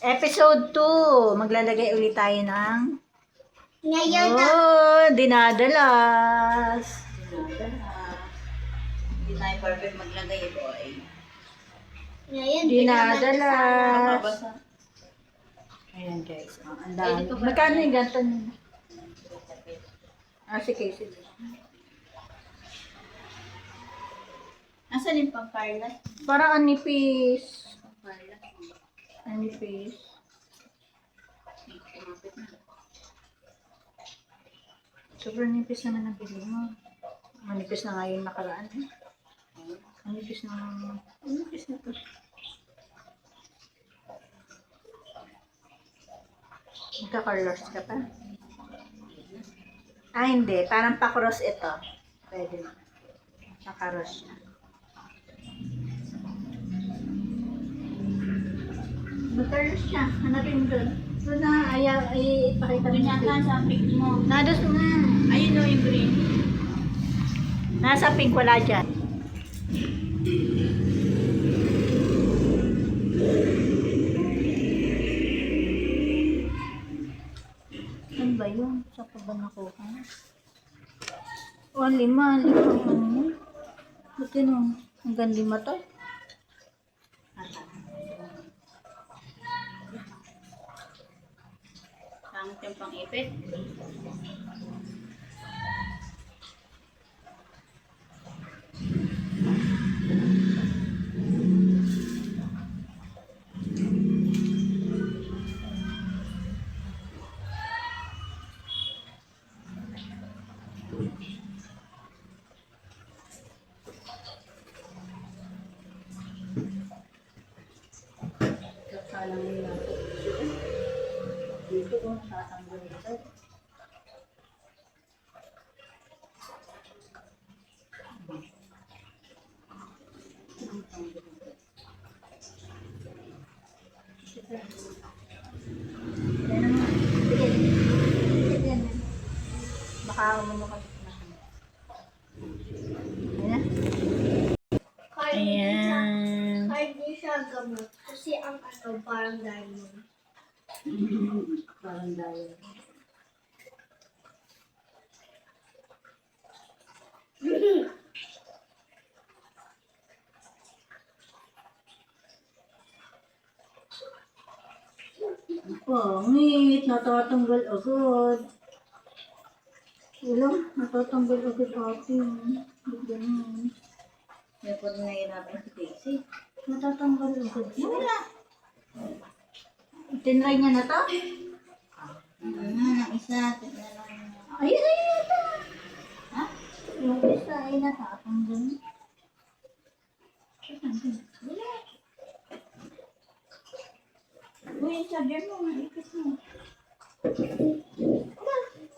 Episode 2. Maglalagay ulit tayo ng Ngayon na. dinadalas. Hindi tayo perfect maglagay, boy. Ngayon, Dinadalas. Mabasa. Ayan guys. Ang dami. Magkano yung ganito niyo? Sige, sige. Asan yung pang-Carla? Para anipis. Pang-Carla. Anipis. Kumapit na. Sobrang nipis naman ang bili mo. Manipis na nga yung nakaraan. Manipis na to. Magka-colors ka pa? Hindi. Parang pa-cross ito. Pwede na. Naka-cross na. Magka-cross siya. Hanapin doon. Doon na, ipakita Doon yata sa pink mo. Nados na. Ayun o, yung green. Nasa pink wala dyan. Ano ba yun? Sa pa ba nakuha? Lima. Ano? Ba't yun o? Hanggang 5 to? Pangit yung pang-ipit. Kakalang nila ito. Dito o, nakatanggol ito. Baka umano ka. Ayan. Ayan. Hindi siya gamot. Kasi ang parang diamond. Parang dahil. Pangit, natatanggal agad. Wala, natatanggal agad atin. Ba't ganun? May po nahihirapan si Daisy. Natatanggal agad. Wala. Tinry niya na to? Ng isa. Tignan lang niya. Ayun ito. Ha? Yung isa ay natatanggal. Wala. Uy, yung charger mo, maipit mo.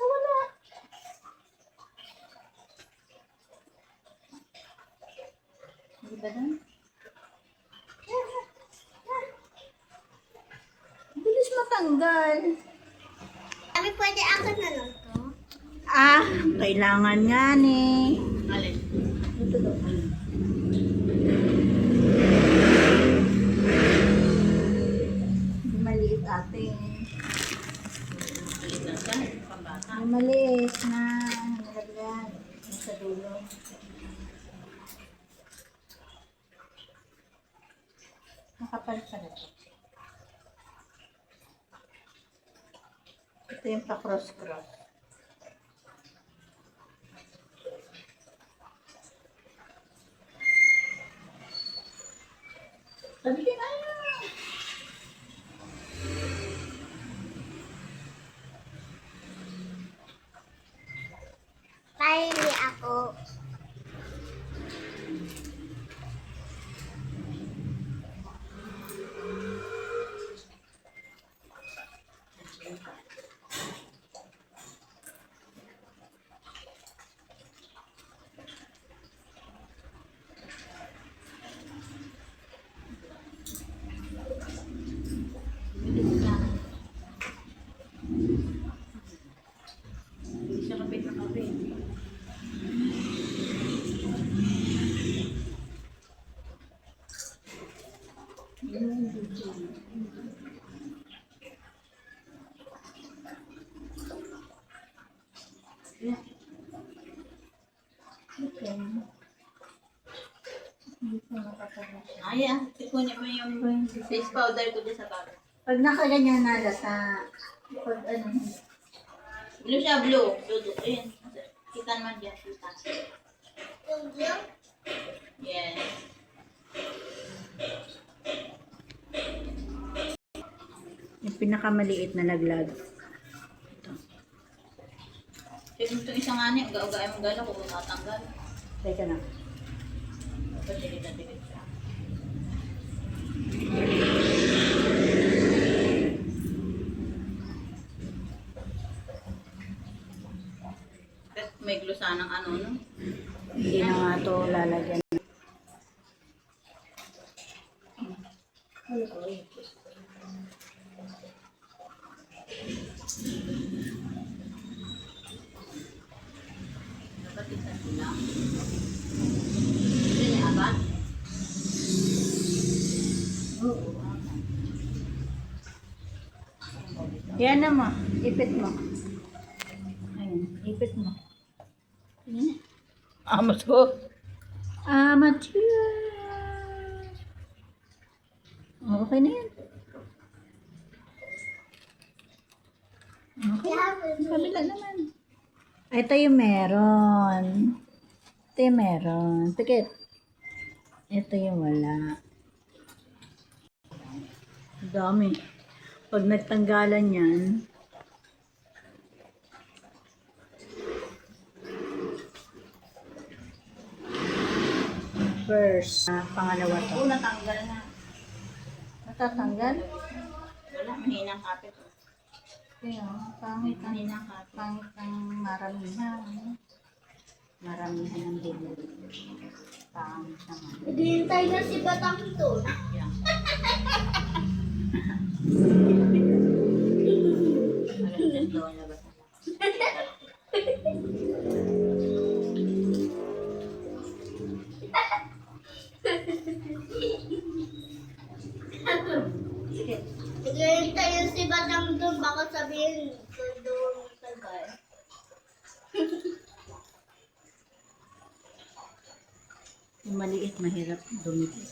Wala. Di ba doon? Bilis matanggal. Kami pwede akin na lang to. Kailangan nga ni. Alin? Ito daw. Maliit ate. Malit lang siya. Pambata. May malis na nalagyan sa dulo. Makapal pala ito. Ito yung pa-cross-cross. Sabi din ayaw. Kaya ako. Ay, sikunin mo yung face powder ko dyan sa baba. Pag nakaganyan na lasa, pag ano, Blue siya, blue. Blue. Ayan. Kita naman dyan. Kita. Yung blue? Yes. yung pinakamaliit na laglag. Check mo itong isang ani. Uga-ugain mo gano'n kung matanggal. Teka na. Pagdikit na dikit siya. Tapos may glusa ng ano, no? Hindi na nga ito lalagyan. Dapat isa sila. Hindi niya ba? Oo. Yan na mo. Ipit mo. Ayun. Ipit mo. Yan. Amos ko. Amateur. Okay na yan. Okay. Kabila naman. Ito yung meron. Ito yung meron. Tikit. Ito yung wala. Dami. Pag nagtanggalan yan, first, pangalawa to. Oo, natanggal na. Natatanggal? Wala, mahinang kapit. Kaya, pangit ang Mahinang kapit. pangit ng maramihan. Maramihan ng bilog. Pangit naman. Naghihintay na si Batang doon. Yan. Alam dyan doon na ba? Naghihintay na si Batang doon. Baka sabihin doon tagal. Yung maliit, mahirap dumikit.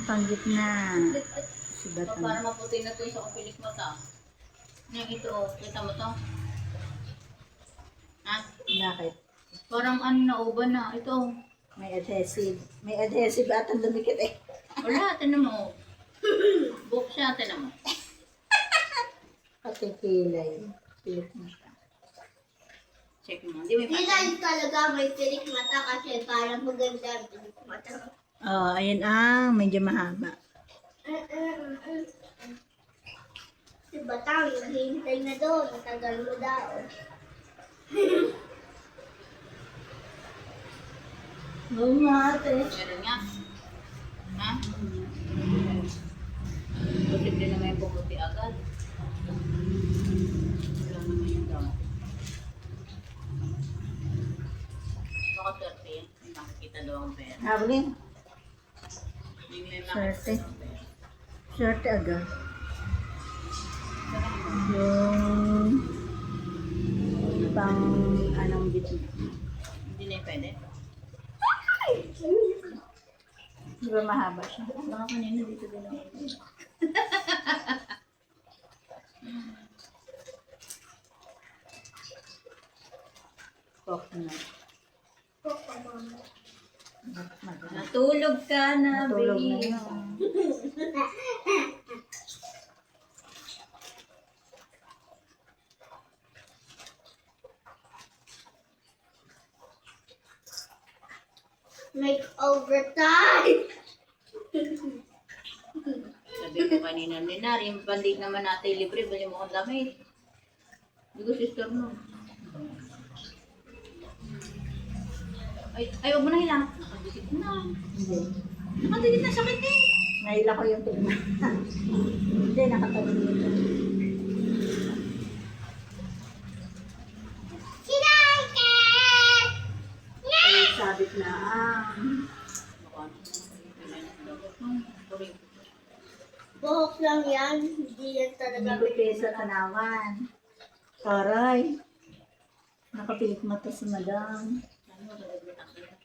Panggitna. Si So, Batang. para maputi na ito sa kapilik mata. Yung ito, oh. Kita mo to? Ha? Bakit? Parang ano na, uban na. Ito. May adhesive. May adhesive at ang dumikit eh. Wala, tinan mo. Book siya, tinan mo. Pati kilay. Pilit mo siya. Check mo. Hindi may Hindi pattern. lang talaga may pilik mata kasi parang maganda ang pilik mata. Oh, ayun ang medyo mahaba. Si Batang, naghihintay na doon. Matagal mo daw. Oo nga ate. Meron nga. Ha? Posible na may pumuti agad. Wala naman yung gamot. Baka swerte yan. May makikita daw ang pera. Habling. Hindi may Swerte. makikita ang pera. Swerte agad. Yung pang anong gitna. Hindi na yung pwede. Di ba mahaba siya? Baka kanina dito din ako. Coconut. Natulog ka na, Natulog na babe. yun. Make overtime! Sabi ko kanina ni Nari, yung pandig naman natin libre, bali mo kong damit. Hindi ko sister no. Ay, huwag mo na hilang. Nakadikit na. Hindi. Nakadikit na, sakit eh. Naila ko yung tignan. Hindi, nakatabi dito. Sinangkat! Ay, sabit na Buhok lang yan. Hindi yan talaga Hindi sa tanawan. Taray. Nakapilit mata si madam.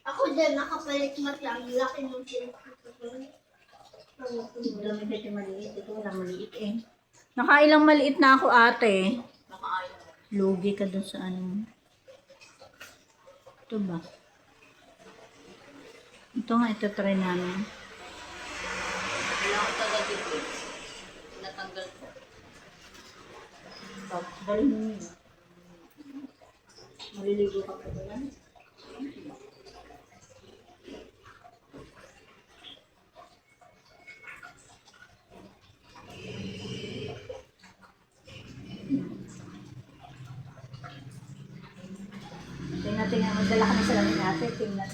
Ako din, nakapalit mata. Ang laki ng pinagkita ko. Ang dami kasi maliit. Ito wala maliit eh. Nakailang maliit na ako, ate. Nakaayaw. Lugi ka dun sa ano. Ito ba? Ito nga, ito try namin. Wala akong taga-dito. Natanggal ko. Tapos balik mo yun. Maliligo ka pa ba yan? Tingnan, magdala ka na sa lamin natin. Tingnan.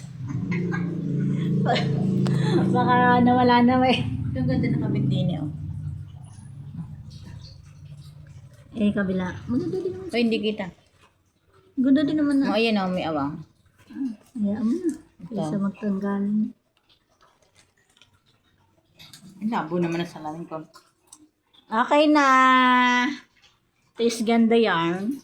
Baka nawala na may. Ang ganda ng kabit din eh. Oh. Eh, kabila. Maganda din naman. So, hindi kita. Ganda din naman na. Oh, ayan na, may awang. Hayaan mo na. Kaysa magtanggal. Ang labo naman na salamin ko. Okay na. Taste ganda yarn.